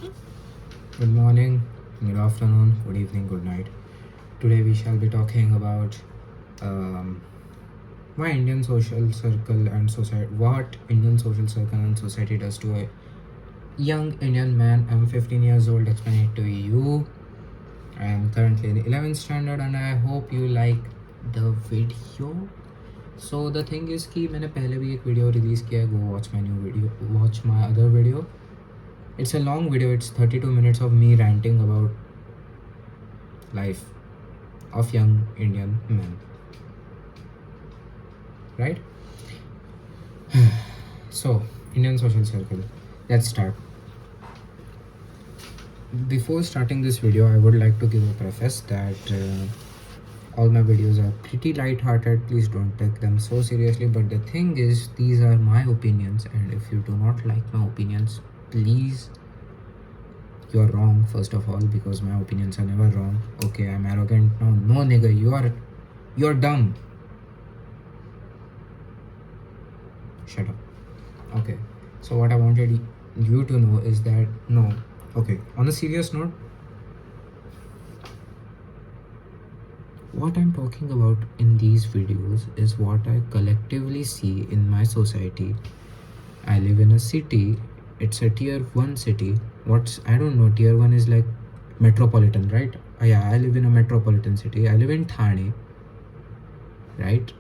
Good morning, good afternoon, good evening, good night. Today we shall be talking about um, why Indian social circle and society, what Indian social circle and society does to a young Indian man. I'm 15 years old. Explain it to you. I am currently in 11th standard, and I hope you like the video. So the thing is कि मैंने पहले भी एक video release किया है. Go watch my new video. Watch my other video. It's a long video. It's 32 minutes of me ranting about life of young Indian men. Right? So, Indian social circle. Let's start. Before starting this video, I would like to give a preface that all my videos are pretty light-hearted. Please don't take them so seriously. But the thing is, these are my opinions, and if you do not like my opinions, please, you're wrong. First of all, because my opinions are never wrong. Okay, I'm arrogant. No, nigga, you're dumb. Shut up. Okay, so what I wanted you to know is that no. Okay, on a serious note, what I'm talking about in these videos is what I collectively see in my society. I live in a city, it's a tier 1 city. I don't know, tier 1 is like metropolitan, right? Yeah, I live in a metropolitan city. I live in Thane, right?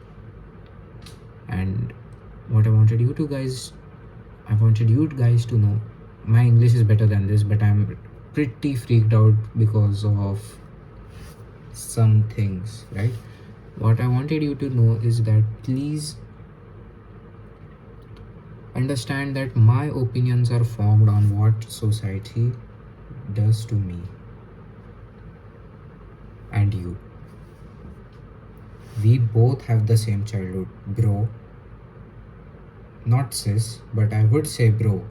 And what I wanted you guys to know, my English is better than this, but I'm pretty freaked out because of some things, right? What I wanted you to know is that please understand that my opinions are formed on what society does to me and you. We both have the same childhood, bro. Not sis, but I would say bro.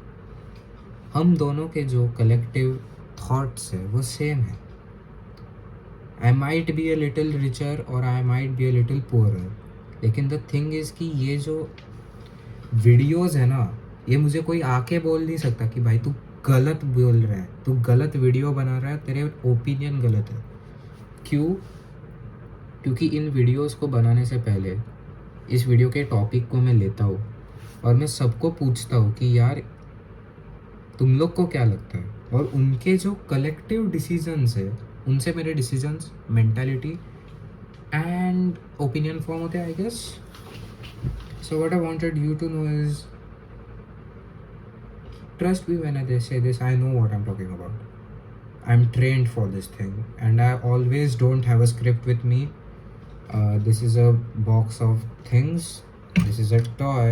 हम दोनों के जो collective thoughts है वो same है. I might be a little richer or I might be a little poorer, लेकिन the thing is कि ये जो वीडियोज़ है ना, ये मुझे कोई आके बोल नहीं सकता कि भाई तू गलत बोल रहा है, तू गलत वीडियो बना रहा है, तेरे ओपिनियन गलत है. क्यों? क्योंकि इन वीडियोज़ को बनाने से पहले इस वीडियो के टॉपिक को मैं लेता हूँ और मैं सबको पूछता हूँ कि यार तुम लोग को क्या लगता है, और उनके जो कलेक्टिव डिसीजंस है उनसे मेरे decisions, mentality and opinion form होते हैं, I guess. So what I wanted you to know is, trust me when I say this, I know what I'm talking about. I'm trained for this thing and I always don't have a script with me. This is a box of things, this is a toy,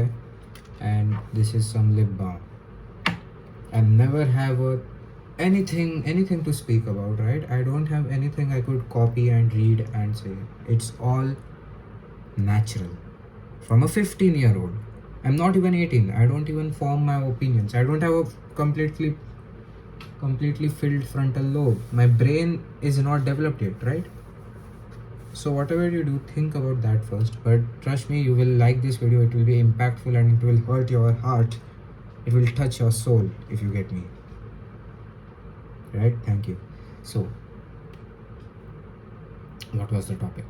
and this is some lip balm. I never have anything to speak about, right? I don't have anything I could copy and read and say. It's all natural from a 15-year-old. I'm not even 18. I don't even form my opinions. I don't have a completely filled frontal lobe. My brain is not developed yet, right? So whatever you do, think about that first. But trust me, you will like this video. It will be impactful and it will hurt your heart. It will touch your soul, if you get me. Right? Thank you. So, what was the topic?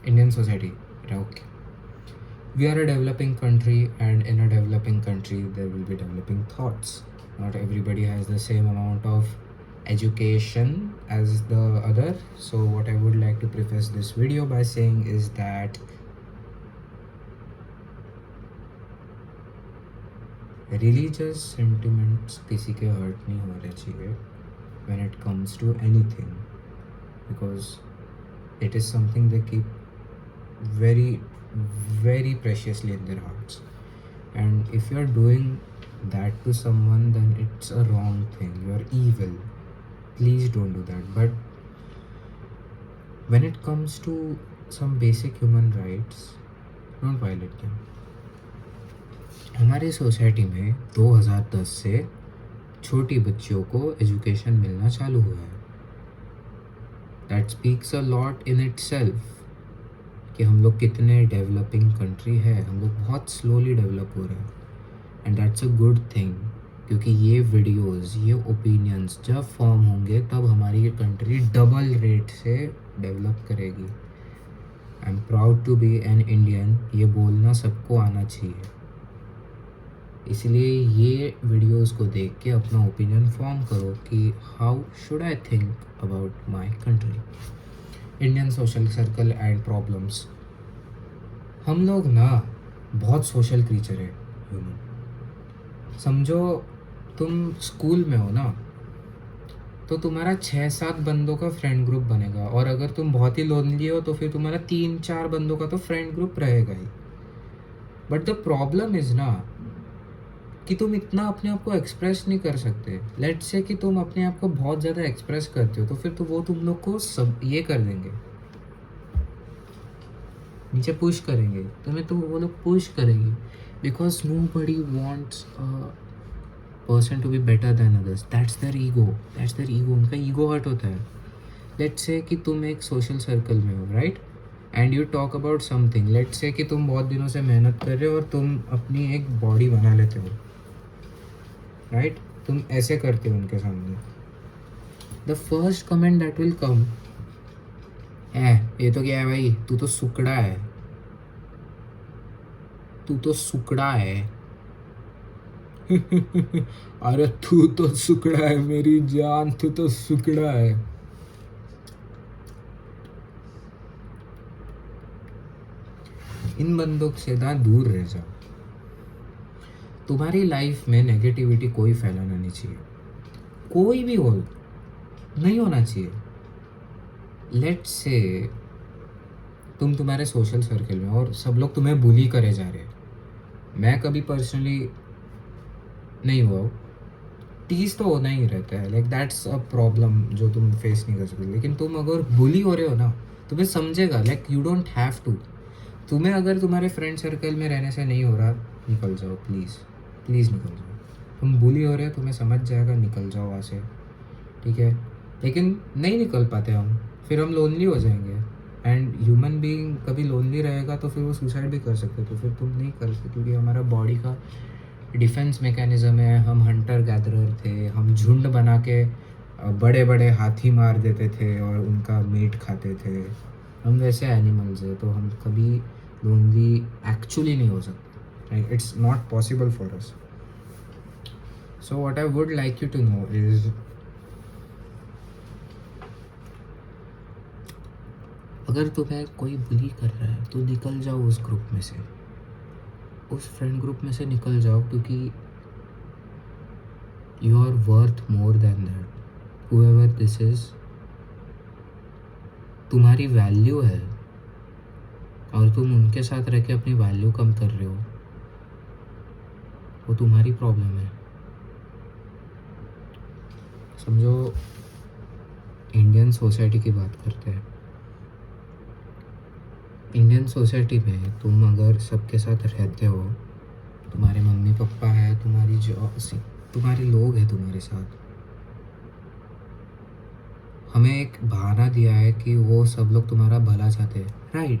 Indian society. Okay. We are a developing country, and in a developing country, there will be developing thoughts. Not everybody has the same amount of education as the other. So what I would like to preface this video by saying is that religious sentiments किसी के hurt नहीं होने चाहिए when it comes to anything, because it is something they keep very, very preciously in their hearts. And if you're doing that to someone, then it's a wrong thing. You're evil. Please don't do that. But when it comes to some basic human rights, don't violate them. हमारी society में 2010 से छोटी बच्चियों को education मिलना चालू हुआ है. That speaks a lot in itself. कि हम लोग कितने डेवलपिंग कंट्री है, हम लोग बहुत स्लोली डेवलप हो रहे हैं। And that's a good thing, क्योंकि ये वीडियोस, ये ओपिनियंस जब फॉर्म होंगे तब हमारी कंट्री डबल रेट से डेवलप करेगी। I am proud to be an Indian, ये बोलना सबको आना चाहिए। इसलिए ये वीडियोस को देख के अपना ओपिनियन फॉर्म करो कि how should I think about my country. Indian social circle and problems. हम लोग ना बहुत सोशल क्रीचर है ह्यूमन। समझो तुम स्कूल में हो ना, तो तुम्हारा 6-7 बंदों का फ्रेंड ग्रुप बनेगा, और अगर तुम बहुत ही लोनली हो तो फिर तुम्हारा 3-4 बंदों का तो फ्रेंड ग्रुप रहेगा ही। बट द प्रॉब्लम इज़ ना कि तुम इतना अपने आप को एक्सप्रेस नहीं कर सकते। लेट्स से कि तुम अपने आप को बहुत ज़्यादा एक्सप्रेस करते हो, तो फिर तो वो तुम लोग को सब ये कर देंगे, नीचे पुश करेंगे तुम्हें, तो वो लोग पुश करेंगे। Because nobody wants person to be better than others. That's their ego, that's their ego. उनका ईगो हर्ट होता है। लेट्स से कि तुम एक सोशल सर्कल में हो, right, and you talk about something. Let's say कि तुम बहुत दिनों से मेहनत कर रहे हो और तुम अपनी एक बॉडी बना लेते हो, राइट, तुम ऐसे करते हो उनके सामने। The first comment that will come, ये तो क्या है भाई, तू तो सुकड़ा है, तू तो सुकड़ा है। अरे तू तो सुकड़ा है मेरी जान, तू तो सुकड़ा है। इन बंदों से ना दूर रह जाओ। तुम्हारी लाइफ में नेगेटिविटी कोई फैलाना नहीं चाहिए, कोई भी हो, नहीं होना चाहिए। लेट्स से तुम तुम्हारे सोशल सर्कल में और सब लोग तुम्हें बुली करे जा रहे हैं। मैं कभी पर्सनली नहीं हुआ, टीज तो होना ही रहता है, लाइक दैट्स अ प्रॉब्लम जो तुम फेस नहीं कर सकते। लेकिन तुम अगर बुली हो रहे हो ना, तुम्हें समझेगा, like you don't have to. तुम्हें अगर तुम्हारे फ्रेंड सर्कल में रहने से नहीं हो रहा, निकल जाओ प्लीज़, प्लीज़ निकल जाओ। तुम बुली हो रहे हो, तुम्हें समझ जाएगा, निकल जाओ वहाँ से, ठीक है। लेकिन नहीं निकल पाते हम, फिर हम लोनली हो जाएंगे। एंड ह्यूमन बीइंग कभी लोनली रहेगा तो फिर वो सुसाइड भी कर सकते, तो फिर तुम नहीं कर सकते, क्योंकि हमारा बॉडी का डिफेंस मैकेनिज्म है। हम हंटर गैदरर थे, हम झुंड बना के बड़े बड़े हाथी मार देते थे और उनका मीट खाते थे। हम वैसे एनिमल्स हैं, तो हम कभी लोनली एक्चुअली नहीं हो सकते, right. It's not possible for us. So what I would like you to know is, अगर तुम्हें कोई बुली कर रहा है तो निकल जाओ उस ग्रुप में से, उस फ्रेंड ग्रुप में से निकल जाओ, क्योंकि you are worth more than that. However this is, तुम्हारी वैल्यू है, और तुम उनके साथ रह के अपनी वैल्यू कम कर रहे हो, वो तुम्हारी प्रॉब्लम है। समझो, इंडियन सोसाइटी की बात करते हैं। इंडियन सोसाइटी में तुम अगर सबके साथ रहते हो, तुम्हारे मम्मी पापा है, तुम्हारी जॉब, तुम्हारे लोग हैं तुम्हारे साथ, हमें एक बहाना दिया है कि वो सब लोग तुम्हारा भला चाहते हैं, राइट।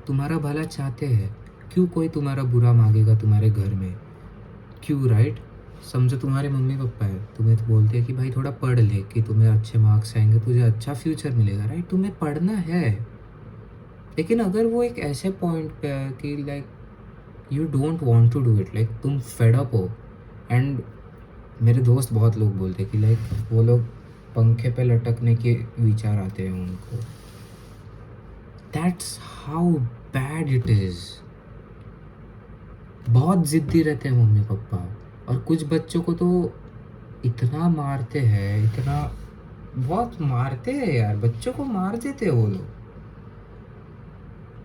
तुम्हारा भला चाहते हैं, क्यों कोई तुम्हारा बुरा मांगेगा तुम्हारे घर में, क्यों, राइट। समझो तुम्हारे मम्मी पापा है, तुम्हें तो बोलते हैं कि भाई थोड़ा पढ़ ले कि तुम्हें अच्छे मार्क्स आएंगे, तुझे अच्छा फ्यूचर मिलेगा, राइट। तुम्हें पढ़ना है, लेकिन अगर वो एक ऐसे पॉइंट पे है कि like you don't want to do it, like तुम फेड अप हो। एंड मेरे दोस्त बहुत लोग बोलते हैं कि लाइक वो लोग पंखे पे लटकने के विचार आते हैं उनको। That's how bad it is. बहुत ज़िद्दी रहते हैं मम्मी पापा, और कुछ बच्चों को तो इतना मारते हैं, इतना बहुत मारते हैं यार, बच्चों को मार देते हैं वो लोग,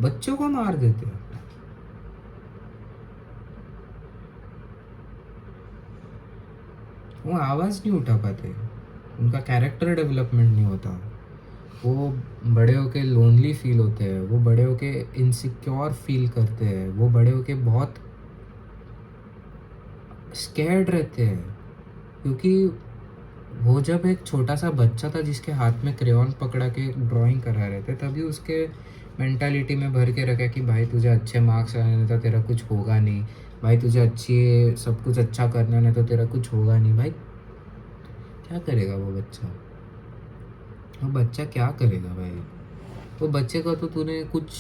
बच्चों को मार देते हैं। वो आवाज़ नहीं उठा पाते, उनका कैरेक्टर डेवलपमेंट नहीं होता, वो बड़े होके लोनली फील होते हैं, वो बड़े होके इनसिक्योर फील करते हैं, वो बड़े होके बहुत स्कैर्ड रहते हैं। क्योंकि वो जब एक छोटा सा बच्चा था जिसके हाथ में क्रेयॉन पकड़ा के ड्राइंग करा रहे थे, तभी उसके मेंटालिटी में भर के रखा है कि भाई तुझे अच्छे मार्क्स आने नहीं तो तेरा कुछ होगा नहीं, भाई तुझे अच्छी सब कुछ अच्छा करना नहीं तो तेरा कुछ होगा नहीं। भाई क्या करेगा वो बच्चा क्या करेगा भाई? वो बच्चे को तो तूने कुछ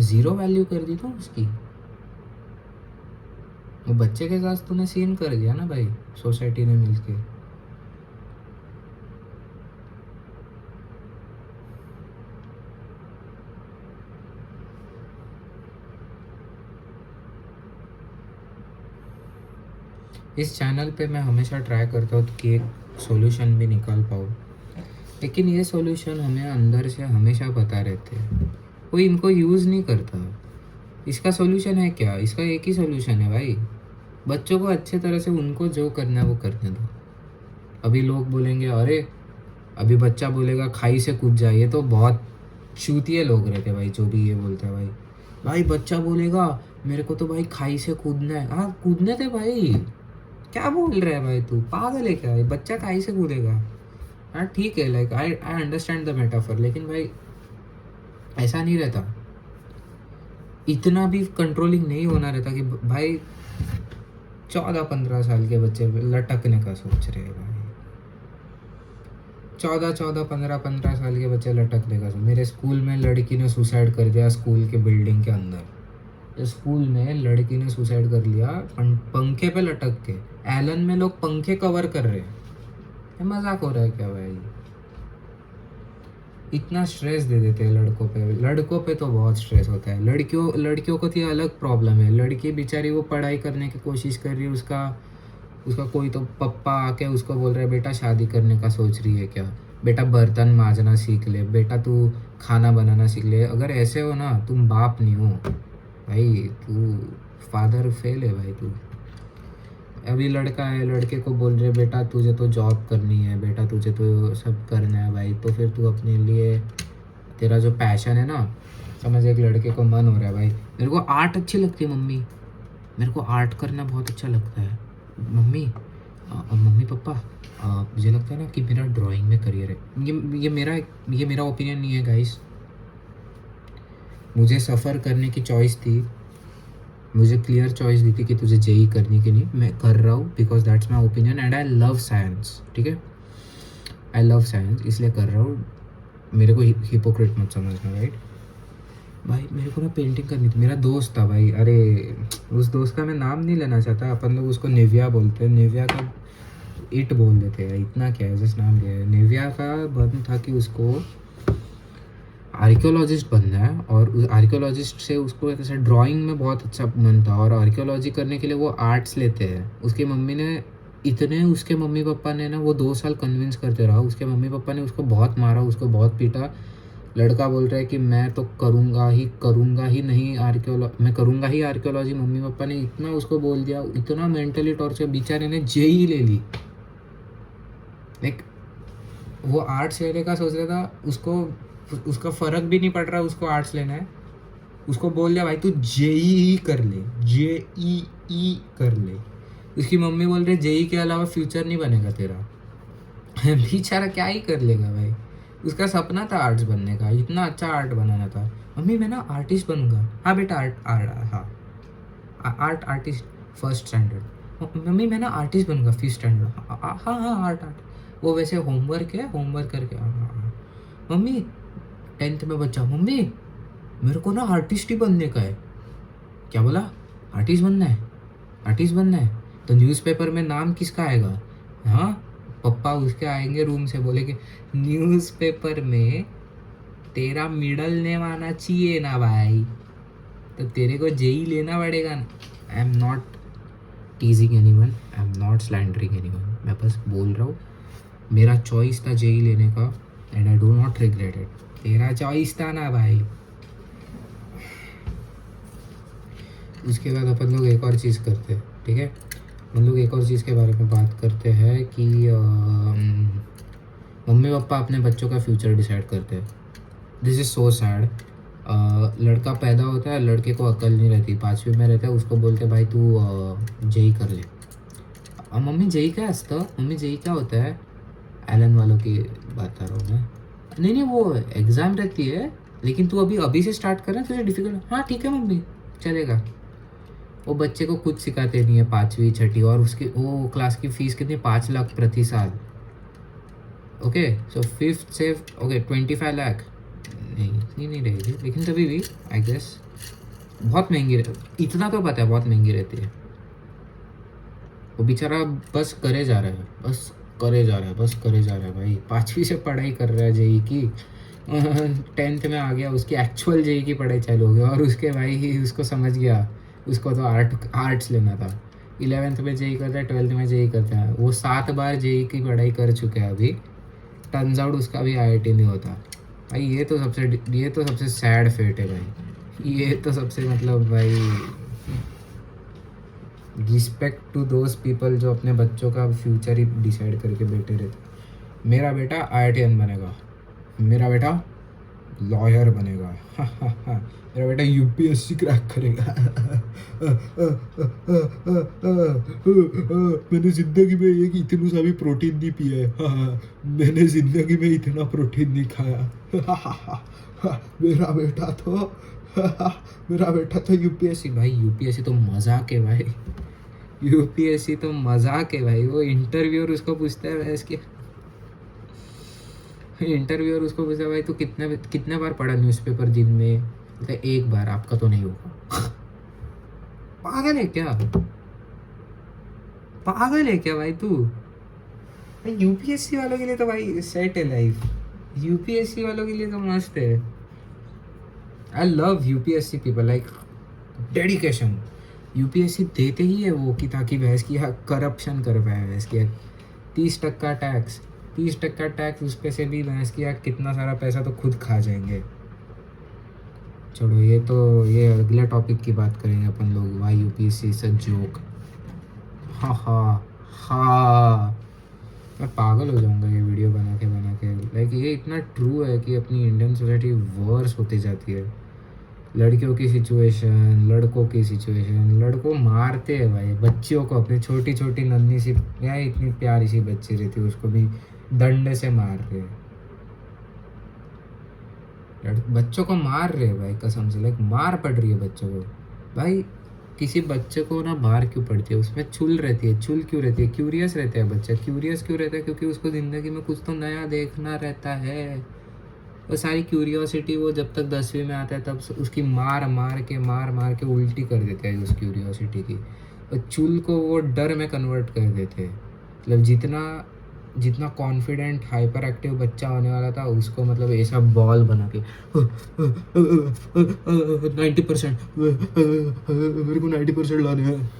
ज़ीरो वैल्यू कर दी तो उसकी, वो बच्चे के साथ तूने सीन कर दिया ना भाई, सोसाइटी ने मिलके। इस चैनल पे मैं हमेशा ट्राई करता हूँ कि एक सॉल्यूशन भी निकाल पाऊँ, लेकिन ये सॉल्यूशन हमें अंदर से हमेशा पता रहते हैं, कोई इनको यूज़ नहीं करता। इसका सॉल्यूशन है क्या? इसका एक ही सॉल्यूशन है भाई, बच्चों को अच्छे तरह से उनको जो करना है वो करने दो। अभी लोग बोलेंगे अरे, अभी बच्चा बोलेगा खाई से कूद जाए, ये तो बहुत चूतिए लोग रहते भाई जो भी ये बोलते हैं भाई। भाई बच्चा बोलेगा मेरे को तो भाई खाई से कूदना है, हाँ कूदने थे भाई, क्या बोल रहा है भाई तू, पागल है क्या? बच्चा खाई से कूदेगा? हाँ ठीक है, like I I understand the metaphor, लेकिन भाई ऐसा नहीं रहता, इतना भी कंट्रोलिंग नहीं होना रहता कि भाई 14-15 साल के बच्चे लटकने का सोच रहे हैं भाई। 14-15 साल के बच्चे लटकने का सोच। मेरे स्कूल में लड़की ने सुसाइड कर दिया, स्कूल के बिल्डिंग के अंदर स्कूल में लड़की ने सुसाइड कर लिया पंखे पे लटक के। एलन में लोग पंखे कवर कर रहे हैं, ये मजाक हो रहा है क्या भाई? इतना स्ट्रेस दे देते हैं लड़कों पे तो बहुत स्ट्रेस होता है। लड़कियों को तो ये अलग प्रॉब्लम है, लड़की बेचारी वो पढ़ाई करने की कोशिश कर रही है, उसका उसका कोई तो पप्पा आके उसको बोल रहा है बेटा शादी करने का सोच रही है क्या, बेटा बर्तन मांजना सीख ले, बेटा तू खाना बनाना सीख ले। अगर ऐसे हो ना, तुम बाप नहीं हो भाई, तू फादर फेल है भाई तू। अभी लड़का है, लड़के को बोल रहे बेटा तुझे तो जॉब करनी है, बेटा तुझे तो सब करना है भाई, तो फिर तू अपने लिए तेरा जो पैशन है ना, समझ, एक लड़के को मन हो रहा है भाई मेरे को आर्ट अच्छी लगती है मम्मी, मेरे को आर्ट करना बहुत अच्छा लगता है मम्मी, मम्मी पापा मुझे लगता है ना कि मेरा ड्राइंग में करियर है। ये मेरा ओपिनियन नहीं है गाइस, मुझे सफ़र करने की चॉइस थी, मुझे क्लियर चॉइस दी थी कि तुझे जेई करनी कि नहीं, मैं कर रहा हूँ because that's my opinion and I love science. ठीक है, आई लव साइंस इसलिए कर रहा हूँ, मेरे को हिपोक्रेट मत समझना राइट भाई। मेरे को ना पेंटिंग करनी थी, मेरा दोस्त था भाई, अरे उस दोस्त का मैं नाम नहीं लेना चाहता, अपन लोग उसको निव्या बोलते हैं, निव्या का इट बोल देते हैं, इतना क्या है जस्ट नाम लिया है। निव्या का मन था कि उसको आर्कियोलॉजिस्ट बनना है, और उस आर्कियोलॉजिस्ट से उसको ऐसा ड्राइंग में बहुत अच्छा मन था, और आर्कियोलॉजी करने के लिए वो आर्ट्स लेते हैं। उसकी मम्मी ने उसके मम्मी पापा ने ना, वो 2 साल कन्विंस करते रहा, उसके मम्मी पापा ने उसको बहुत मारा, उसको बहुत पीटा। लड़का बोल रहा है कि मैं तो करूँगा ही नहीं मैं करूँगा ही आर्कियोलॉजी। मम्मी पापा ने इतना उसको बोल दिया, इतना मेंटली टॉर्चर, बेचारे ने जेई ले ली। लाइक वो आर्ट्स लेने का सोच रहा था, उसका फ़र्क भी नहीं पड़ रहा उसको आर्ट्स लेना है, उसको बोल दिया भाई तू जेई कर ले, जेई कर ले। उसकी मम्मी बोल रही जेई के अलावा फ्यूचर नहीं बनेगा तेरा। बेचारा क्या ही कर लेगा भाई, उसका सपना था आर्ट्स बनने का, इतना अच्छा आर्ट बनाना था। मम्मी मैं ना आर्टिस्ट बनूंगा, हाँ बेटा आर्टिस्ट फर्स्ट स्टैंडर्ड। मम्मी मैं ना आर्टिस्ट बनूंगा 5th स्टैंडर्ड, हाँ आर्ट वो वैसे होमवर्क करके हाँ। मम्मी 10th में बच्चा, मम्मी मेरे को ना आर्टिस्ट ही बनने का है। क्या बोला? आर्टिस्ट बनना है तो न्यूज़पेपर में नाम किसका आएगा? हाँ, पप्पा उसके आएंगे रूम से, बोले कि न्यूज़पेपर में तेरा मिडल नेम आना चाहिए ना भाई, तो तेरे को जेई लेना पड़ेगा ना। I am not टीजिंग anyone, I am not slandering anyone, मैं बस बोल रहा हूँ मेरा चॉइस था जेई लेने का and I do not regret it. तेरा चॉइस था ना भाई। उसके बाद अपन लोग एक और चीज़ करते हैं, ठीक है, हम लोग एक और चीज़ के बारे में बात करते हैं कि मम्मी पापा अपने बच्चों का फ्यूचर डिसाइड करते हैं। This is so sad. लड़का पैदा होता है, लड़के को अकल नहीं रहती, 5वीं में रहता है, उसको बोलते भाई तू जेई कर ले। मम्मी जेई क्या असतं? मम्मी जेई क्या होता है? एलन वालों की बात कर रहा हूँ मैं। नहीं वो एग्ज़ाम रहती है, लेकिन तू अभी अभी से स्टार्ट कर रहा है, तुझे डिफिकल्ट, हाँ ठीक है मम्मी, चलेगा। वो बच्चे को कुछ सिखाते नहीं है, 5वीं 6ठी, और उसकी वो क्लास की फीस कितनी, 5 लाख प्रति साल। ओके, सो फिफ्थ से ओके 25 लाख, नहीं इतनी नहीं रहेगी, लेकिन तभी भी आई गेस बहुत महंगी इतना तो पता है बहुत महंगी रहती है। वो बेचारा बस करे जा रहा है, बस करे जा रहा है, बस करे जा रहा है भाई। 5वीं से पढ़ाई कर रहा है जेई की, 10th में आ गया, उसकी एक्चुअल जेई की पढ़ाई चालू हो गई, और उसके भाई ही उसको समझ गया, उसको तो आर्ट्स लेना था। 11th में जेई करता है, 12th में जेई करता है, वो 7 बार जेई की पढ़ाई कर चुका है अभी। टर्न्स आउट उसका भी आईआईटी नहीं होता भाई। ये तो सबसे सैड फेट है भाई, ये तो सबसे मतलब भाई, रिस्पेक्ट टू दोज पीपल जो अपने बच्चों का फ्यूचर ही डिसाइड करके बैठे रहते। मेरा बेटा आईआईटीएन बनेगा, मेरा बेटा लॉयर बनेगा, मेरा बेटा यूपीएससी क्रैक करेगा। मैंने ज़िंदगी में एक इतना सा भी प्रोटीन नहीं पिया है, मैंने ज़िंदगी में इतना प्रोटीन नहीं खाया। मेरा बेटा तो मेरा बेटा तो यूपीएससी, भाई यूपीएससी तो मजाक है भाई, यूपीएससी तो मजाक है भाई। वो इंटरव्यूअर उसको पूछता है इसके, इंटरव्यूअर उसको पूछता है भाई तू कितने बार पढ़ा न्यूज़पेपर दिन में, बोलता है 1 बार, आपका तो नहीं होगा। पागल है क्या, पागल है क्या भाई तू। भाई यूपीएससी वालों के लिए तो भाई सेट है लाइफ, यूपीएससी वालों के लिए तो मस्त है। I love UPSC people, like dedication. UPSC देते ही है वो कि ताकि भैंस की करप्शन कर पाए भैंस की। 30% टैक्स, 30% टैक्स, उस पे से भी भैंस की कितना सारा पैसा तो खुद खा जाएंगे। चलो ये अगले टॉपिक की बात करेंगे अपन लोग, why UPSC is a joke. हाँ हाँ हाँ, मैं पागल हो जाऊंगा ये वीडियो बना के। लाइक ये इतना ट्रू है कि अपनी इंडियन सोसाइटी वर्स होती जाती है। लड़कियों की सिचुएशन, लड़कों की सिचुएशन, लड़कों मारते हैं भाई बच्चियों को, अपनी छोटी छोटी नन्ही सी या इतनी प्यारी सी बच्ची रहती है उसको भी डंडे से मार रहे हैं। बच्चों को मार रहे हैं भाई कसम से, लाइक मार पड़ रही है बच्चों को भाई। किसी बच्चे को ना मार क्यों पड़ती है, उसमें चुल रहती है, चुल क्यों रहती है, क्यूरियस रहता है बच्चा, क्यूरियस क्यों रहता है, क्योंकि उसको ज़िंदगी में कुछ तो नया देखना रहता है। वो सारी क्यूरियोसिटी वो जब तक 10वीं में आता है तब उसकी मार मार के उल्टी कर देते हैं उस क्यूरियोसिटी की। और चुल को वो डर में कन्वर्ट कर देते हैं। मतलब जितना कॉन्फिडेंट हाइपर एक्टिव बच्चा होने वाला था उसको मतलब ऐसा बॉल बना के 90%, मेरे को 90% लाने हैं।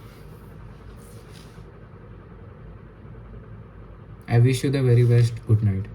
I wish you the very best, good night.